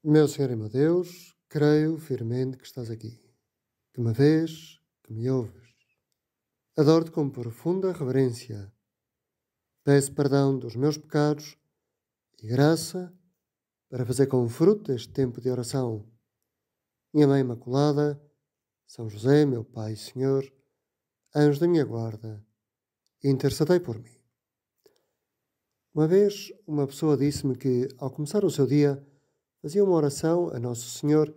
Meu Senhor e meu Deus, creio firmemente que estás aqui, que me vês, que me ouves. Adoro-te com profunda reverência. Peço perdão dos meus pecados e graça para fazer com fruto este tempo de oração. Minha Mãe Imaculada, São José, meu Pai e Senhor, anjo da minha guarda, intercedei por mim. Uma vez, uma pessoa disse-me que, ao começar o seu dia, fazia uma oração a Nosso Senhor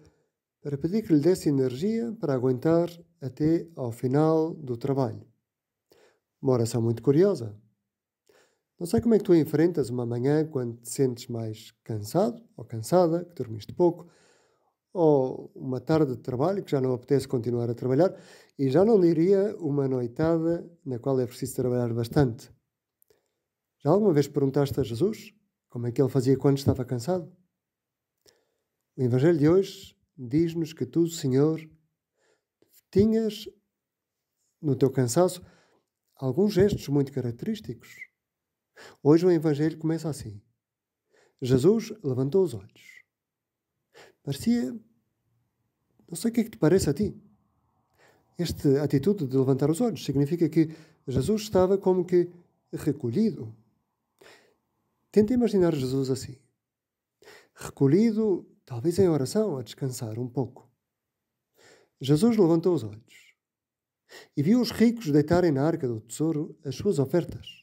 para pedir que lhe desse energia para aguentar até ao final do trabalho. Uma oração muito curiosa. Não sei como é que tu enfrentas uma manhã quando te sentes mais cansado ou cansada, que dormiste pouco, ou uma tarde de trabalho que já não apetece continuar a trabalhar, e já não diria uma noitada na qual é preciso trabalhar bastante. Já alguma vez perguntaste a Jesus como é que ele fazia quando estava cansado? O Evangelho de hoje diz-nos que tu, Senhor, tinhas no teu cansaço alguns gestos muito característicos. Hoje o Evangelho começa assim. Jesus levantou os olhos. Parecia, não sei o que é que te parece a ti. Esta atitude de levantar os olhos significa que Jesus estava como que recolhido. Tenta imaginar Jesus assim. Recolhido, talvez em oração, a descansar um pouco. Jesus levantou os olhos e viu os ricos deitarem na arca do tesouro as suas ofertas.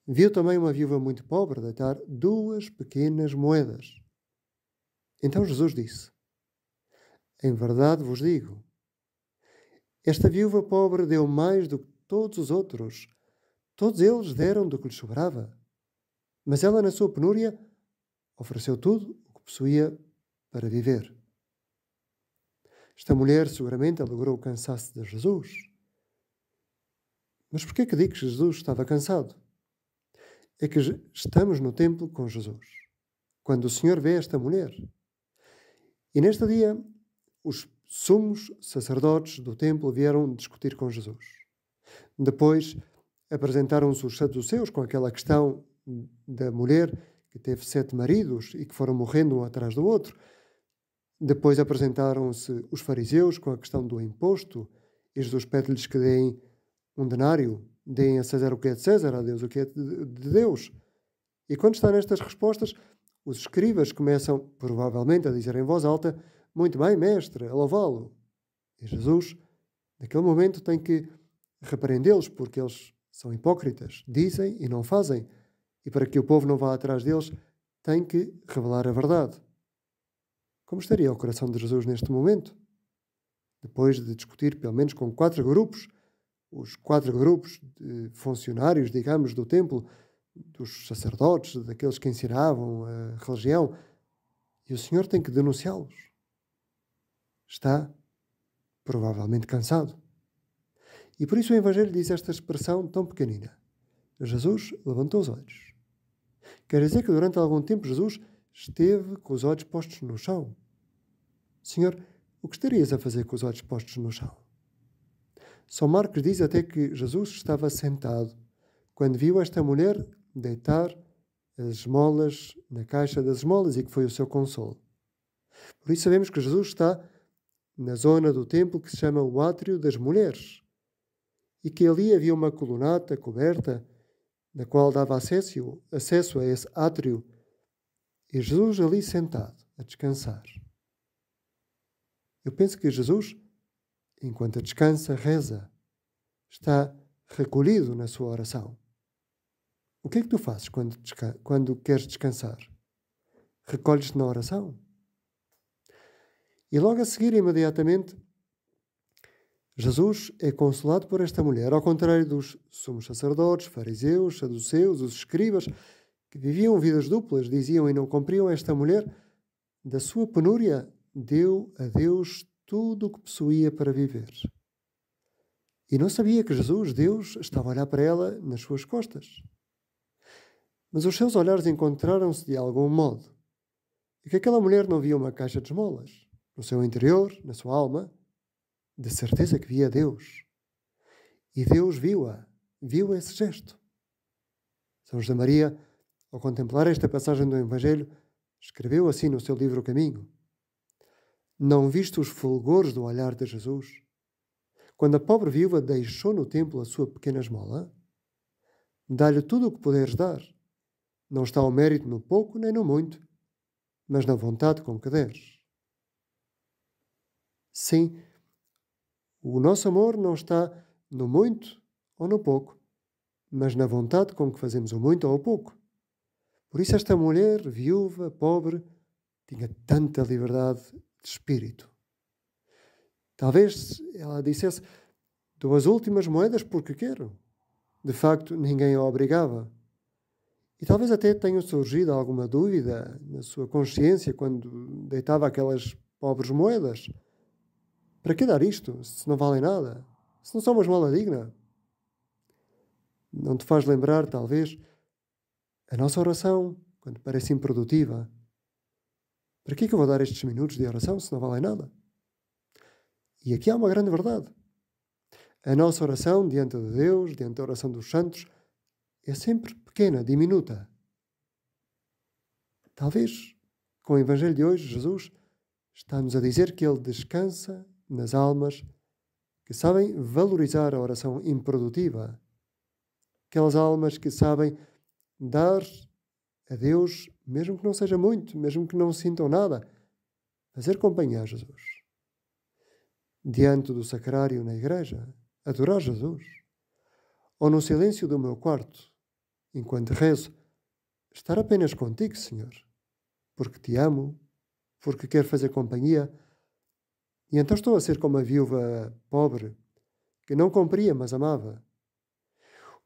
Viu também uma viúva muito pobre deitar 2 pequenas moedas. Então Jesus disse: Em verdade vos digo, esta viúva pobre deu mais do que todos os outros. Todos eles deram do que lhes sobrava. Mas ela, na sua penúria, ofereceu tudo o que possuía para viver. Esta mulher seguramente alegrou o cansaço de Jesus. Mas porquê que digo que Jesus estava cansado? É que estamos no templo com Jesus, quando o Senhor vê esta mulher. E neste dia, os sumos sacerdotes do templo vieram discutir com Jesus. Depois, apresentaram-se os saduceus com aquela questão da mulher que teve 7 maridos e que foram morrendo um atrás do outro. Depois apresentaram-se os fariseus com a questão do imposto e Jesus pede-lhes que deem um denário, deem a César o que é de César, a Deus o que é de Deus. E quando está nestas respostas, os escribas começam, provavelmente, a dizer em voz alta: Muito bem, mestre, a louvá-lo. E Jesus, naquele momento, tem que repreendê-los, porque eles são hipócritas, dizem e não fazem. E para que o povo não vá atrás deles, tem que revelar a verdade. Como estaria o coração de Jesus neste momento? Depois de discutir, pelo menos com 4 grupos, os 4 grupos de funcionários, digamos, do templo, dos sacerdotes, daqueles que ensinavam a religião, e o Senhor tem que denunciá-los. Está provavelmente cansado. E por isso o Evangelho diz esta expressão tão pequenina. Jesus levantou os olhos. Quer dizer que durante algum tempo Jesus esteve com os olhos postos no chão. Senhor, o que estarias a fazer com os olhos postos no chão? São Marcos diz até que Jesus estava sentado quando viu esta mulher deitar as esmolas na caixa das esmolas e que foi o seu consolo. Por isso sabemos que Jesus está na zona do templo que se chama o Átrio das Mulheres e que ali havia uma colunata coberta na qual dava acesso a esse átrio e Jesus ali sentado a descansar. Eu penso que Jesus, enquanto descansa, reza, está recolhido na sua oração. O que é que tu fazes quando queres descansar? Recolhes-te na oração? E logo a seguir, imediatamente, Jesus é consolado por esta mulher, ao contrário dos sumos sacerdotes, fariseus, saduceus, os escribas, que viviam vidas duplas, diziam e não cumpriam. Esta mulher, da sua penúria, deu a Deus tudo o que possuía para viver. E não sabia que Jesus, Deus, estava a olhar para ela nas suas costas. Mas os seus olhares encontraram-se de algum modo. E que aquela mulher não via uma caixa de esmolas. No seu interior, na sua alma, de certeza que via Deus. E Deus viu-a, viu esse gesto. São José Maria, ao contemplar esta passagem do Evangelho, escreveu assim no seu livro O Caminho. Não viste os fulgores do olhar de Jesus? Quando a pobre viúva deixou no templo a sua pequena esmola, dá-lhe tudo o que puderes dar. Não está o mérito no pouco nem no muito, mas na vontade com que deres. Sim, o nosso amor não está no muito ou no pouco, mas na vontade com que fazemos o muito ou o pouco. Por isso esta mulher, viúva, pobre, tinha tanta liberdade de espírito. Talvez ela dissesse, dou as últimas moedas porque quero. De facto, ninguém a obrigava. E talvez até tenha surgido alguma dúvida na sua consciência quando deitava aquelas pobres moedas. Para que dar isto, se não valem nada? Se não são uma esmola digna? Não te faz lembrar, talvez, a nossa oração, quando parece improdutiva? Para que é que eu vou dar estes minutos de oração se não valem nada? E aqui há uma grande verdade. A nossa oração diante de Deus, diante da oração dos santos, é sempre pequena, diminuta. Talvez, com o Evangelho de hoje, Jesus está-nos a dizer que Ele descansa nas almas que sabem valorizar a oração improdutiva. Aquelas almas que sabem dar a Deus, mesmo que não seja muito, mesmo que não sintam nada, fazer companhia a Jesus. Diante do sacrário na igreja, adorar Jesus. Ou no silêncio do meu quarto, enquanto rezo, estar apenas contigo, Senhor, porque te amo, porque quero fazer companhia. E então estou a ser como a viúva pobre, que não cumpria, mas amava.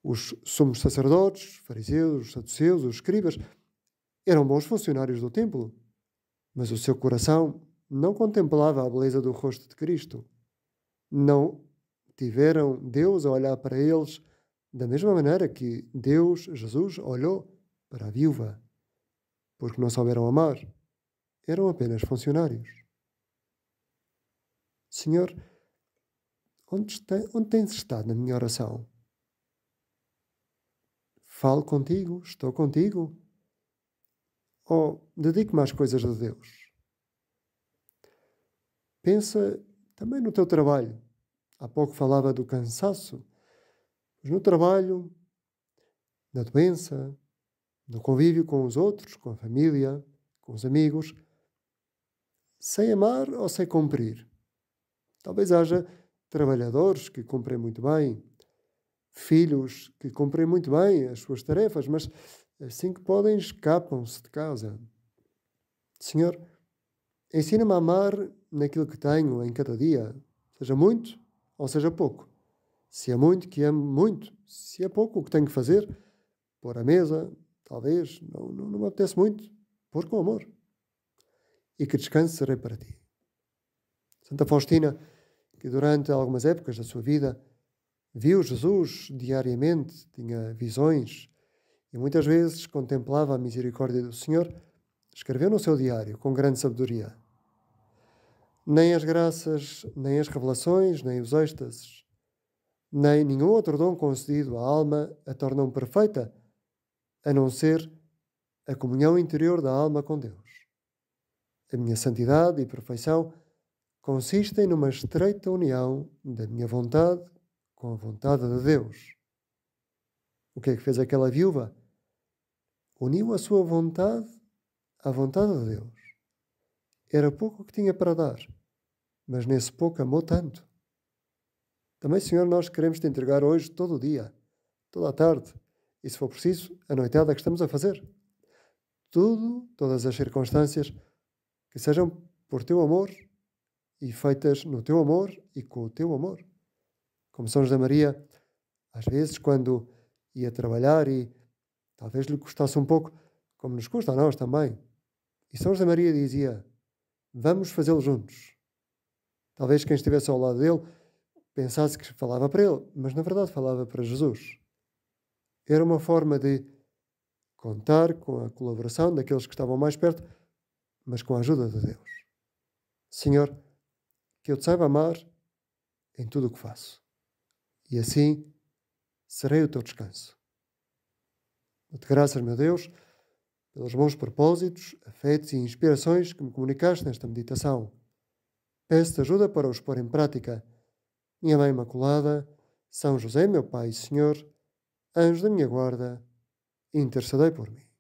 Os sumos sacerdotes, os fariseus, os saduceus, os escribas, eram bons funcionários do templo, mas o seu coração não contemplava a beleza do rosto de Cristo. Não tiveram Deus a olhar para eles da mesma maneira que Deus, Jesus, olhou para a viúva, porque não souberam amar. Eram apenas funcionários. Senhor, onde tens estado na minha oração? Falo contigo, estou contigo? Ou dedico-me às coisas de Deus? Pensa também no teu trabalho. Há pouco falava do cansaço, mas no trabalho, na doença, no convívio com os outros, com a família, com os amigos, sei amar ou sei cumprir? Talvez haja trabalhadores que cumprem muito bem, filhos que cumprem muito bem as suas tarefas, mas assim que podem escapam-se de casa. Senhor, ensina-me a amar naquilo que tenho em cada dia, seja muito ou seja pouco. Se é muito, que amo muito. Se é pouco, o que tenho que fazer? Pôr à mesa, talvez, não me apetece muito, pôr com amor. E que descanso serei para ti. Santa Faustina, que durante algumas épocas da sua vida viu Jesus diariamente, tinha visões e muitas vezes contemplava a misericórdia do Senhor, escreveu no seu diário com grande sabedoria: nem as graças, nem as revelações, nem os êxtases, nem nenhum outro dom concedido à alma a tornam perfeita, a não ser a comunhão interior da alma com Deus. A minha santidade e perfeição consistem numa estreita união da minha vontade com a vontade de Deus. O que é que fez aquela viúva? Uniu a sua vontade à vontade de Deus. Era pouco o que tinha para dar, mas nesse pouco amou tanto. Também, Senhor, nós queremos te entregar hoje todo o dia, toda a tarde, e se for preciso, a noitada que estamos a fazer. Tudo, todas as circunstâncias, que sejam por teu amor e feitas no teu amor e com o teu amor. Como São José Maria, às vezes, quando ia trabalhar e talvez lhe custasse um pouco, como nos custa a nós também. E São José Maria dizia, vamos fazê-lo juntos. Talvez quem estivesse ao lado dele pensasse que falava para ele, mas na verdade falava para Jesus. Era uma forma de contar com a colaboração daqueles que estavam mais perto, mas com a ajuda de Deus. Senhor, que eu te saiba amar em tudo o que faço. E assim serei o teu descanso. Dou-te graças, meu Deus, pelos bons propósitos, afetos e inspirações que me comunicaste nesta meditação. Peço-te ajuda para os pôr em prática. Minha Mãe Imaculada, São José, meu Pai e Senhor, anjo da minha guarda, intercedei por mim.